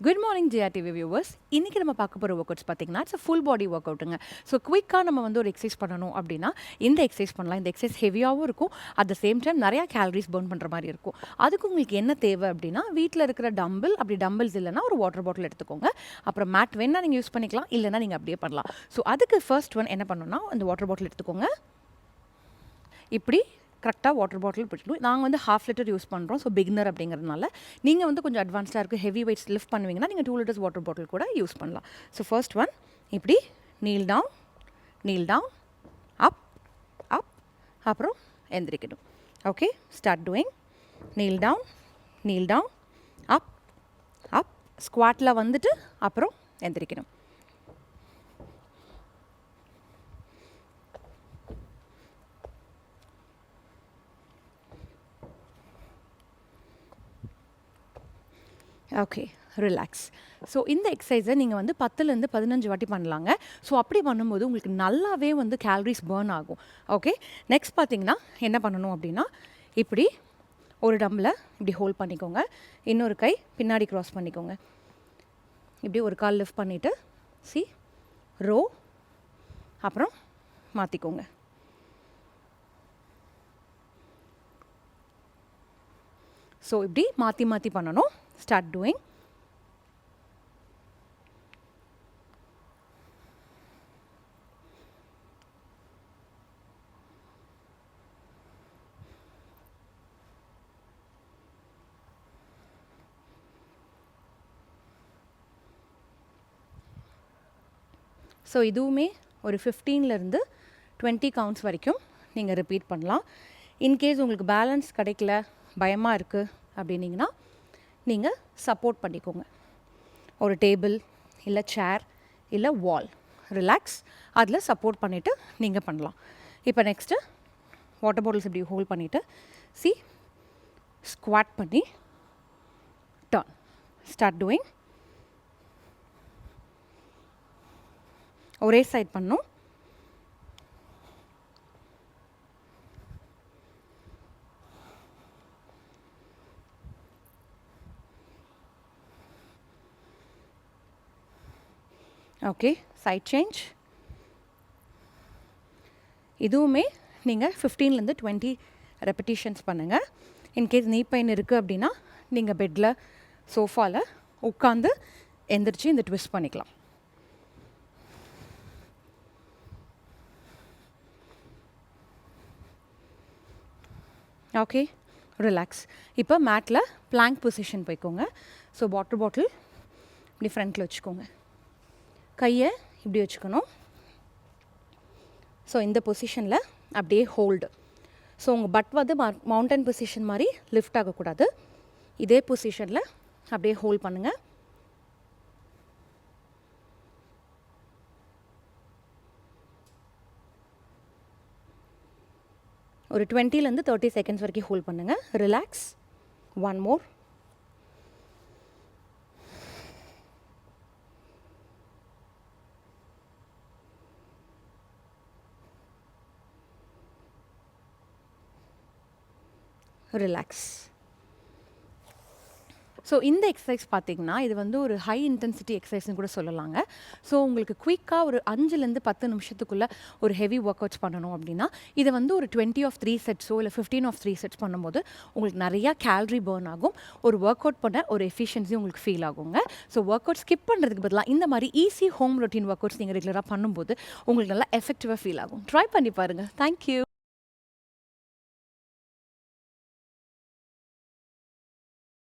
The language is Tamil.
Good morning ஜிஆர்டிவி viewers. இன்றைக்கி நம்ம பார்க்க போகிற ஒர்க் அவுட்ஸ் பார்த்தீங்கன்னா இட்ஸ் ஃபுல் பாடி ஒர்க் அவுட்டுங்க. ஸோ குயிக்காக நம்ம வந்து ஒரு எக்ஸசைஸ் பண்ணணும் அப்படின்னா இந்த எக்ஸசைஸ் பண்ணலாம். இந்த எக்ஸசைஸ் ஹெவியாகவும் இருக்கும், அட் த சேம் டைம் நிறையா கேலரிஸ் பர்ன் பண்ணுற மாதிரி இருக்கும். அதுக்கு உங்களுக்கு என்ன தேவை அப்படின்னா வீட்டில் இருக்கிற டம்பிள், அப்படி டம்பிள்ஸ் இல்லைனா ஒரு வாட்டர் பாட்டில் எடுத்துக்கோங்க. அப்புறம் மேட் வேணால் நீங்கள் யூஸ் பண்ணிக்கலாம், இல்லைனா நீங்கள் அப்படியே பண்ணலாம். ஸோ அதுக்கு ஃபர்ஸ்ட் ஒன் என்ன பண்ணணும்னா அந்த வாட்டர் பாட்டில் எடுத்துக்கோங்க. இப்படி கரெக்டாக வாட்டர் பாட்டில் பிடிக்கணும். நாங்கள் வந்து 1/2 லிட்டர் யூஸ் பண்ணுறோம். ஸோ பிகினர் அப்படிங்கிறதுனால நீங்கள் வந்து கொஞ்சம் அட்வான்ஸ்டாக இருக்குது, ஹெவி வெயிட்ஸ் லிஃப்ட் பண்ணுவீங்கன்னா நீங்கள் 2 லிட்டர்ஸ் வாட்டர் பாட்டில் கூட யூஸ் பண்ணலாம். ஸோ ஃபர்ஸ்ட் ஒன் இப்படி நீல் டவுன் அப் அப், அப்புறம் எந்திரிக்கணும். Okay, start doing. Kneel down up up, ஸ்குவாட்டில் வந்துட்டு அப்புறம் எந்திரிக்கணும். Okay, relax. ஸோ இந்த எக்ஸசைஸை நீங்கள் வந்து 10லேருந்து 15 வாட்டி பண்ணலாங்க. ஸோ அப்படி பண்ணும்போது உங்களுக்கு நல்லாவே வந்து கேலரிஸ் பர்ன் ஆகும். ஓகே, நெக்ஸ்ட் பார்த்தீங்கன்னா என்ன பண்ணணும் அப்படின்னா இப்படி ஒரு டம்பில் இப்படி ஹோல்ட் பண்ணிக்கோங்க, இன்னொரு கை பின்னாடி க்ராஸ் பண்ணிக்கோங்க, இப்படி ஒரு கால் லிஃப்ட் பண்ணிவிட்டு ரோ, அப்புறம் மாற்றிக்கோங்க. ஸோ இப்படி மாற்றி பண்ணணும். Start doing. ஸோ இதுவுமே ஒரு 15லேருந்து 20 கவுண்ட்ஸ் வரைக்கும் நீங்கள் ரிப்பீட் பண்ணலாம். இன்கேஸ் உங்களுக்கு பேலன்ஸ் கிடைக்கல, பயமாக இருக்குது அப்படின்னிங்கன்னா நீங்கள் சப்போர்ட் பண்ணிக்கோங்க. ஒரு டேபிள் இல்லை சேர் இல்லை வால், ரிலாக்ஸ், அதில் சப்போர்ட் பண்ணிவிட்டு நீங்கள் பண்ணலாம். இப்போ நெக்ஸ்ட்டு வாட்டர் பாட்டில்ஸ் இப்படி ஹோல்ட் பண்ணிவிட்டு ஸ்குவாட் பண்ணி டர்ன். Start doing. ஒரே சைட் பண்ணணும். Okay, side change. இதுவுமே நீங்கள் 15லேருந்து 20 ரெப்படிஷன்ஸ் பண்ணுங்கள். இன்கேஸ் நீ பெயின் இருக்குது அப்படின்னா நீங்கள் பெட்டில் சோஃபாவில் உட்காந்து எந்திரிச்சு இந்த ட்விஸ்ட் பண்ணிக்கலாம். Okay, relax. இப்போ மேட்டில் பிளாங்க் பொசிஷன் போய்க்கோங்க. ஸோ வாட்டர் பாட்டில் இப்படி ஃப்ரண்ட்டில் வச்சுக்கோங்க, கையை இப்படி வச்சுக்கணும். ஸோ இந்த பொசிஷனில் அப்படியே ஹோல்டு. ஸோ உங்கள் பட் வந்து மவுண்டன் பொசிஷன் மாதிரி லிஃப்ட் ஆகக்கூடாது. இதே பொசிஷனில் அப்படியே ஹோல்ட் பண்ணுங்கள். ஒரு 20லேருந்து 30 செகண்ட்ஸ் வரைக்கும் ஹோல்ட் பண்ணுங்கள். Relax. One more. Relax. So இந்த எக்ஸசைஸ் பார்த்திங்கன்னா இது வந்து ஒரு ஹை இன்டென்சிட்டி எக்ஸசைஸ்னு கூட சொல்லலாங்க. ஸோ உங்களுக்கு குயிக்காக ஒரு 5லேருந்து 10 நிமிஷத்துக்குள்ளே ஒரு ஹெவி ஒர்க் அவுட்ஸ் பண்ணணும் அப்படின்னா இதை வந்து ஒரு 20 ஆஃப் 3 செட்ஸோ இல்லை 15 ஆஃப் 3 செட்ஸ் பண்ணும்போது உங்களுக்கு நிறையா கேலரி பர்ன் ஆகும். ஒரு ஒர்க் அவுட் பண்ண ஒரு எஃபிஷியன்சி உங்களுக்கு ஃபீல் ஆகுங்க. ஸோ ஒர்க் அவுட் ஸ்கிப் பண்ணுறதுக்கு பதிலாக இந்த மாதிரி easy home routine work outs நீங்கள் ரெகுலராக பண்ணும்போது உங்களுக்கு நல்லா எஃபெக்டிவாக ஃபீல் ஆகும். ட்ரை பண்ணி பாருங்கள். தேங்க்யூ.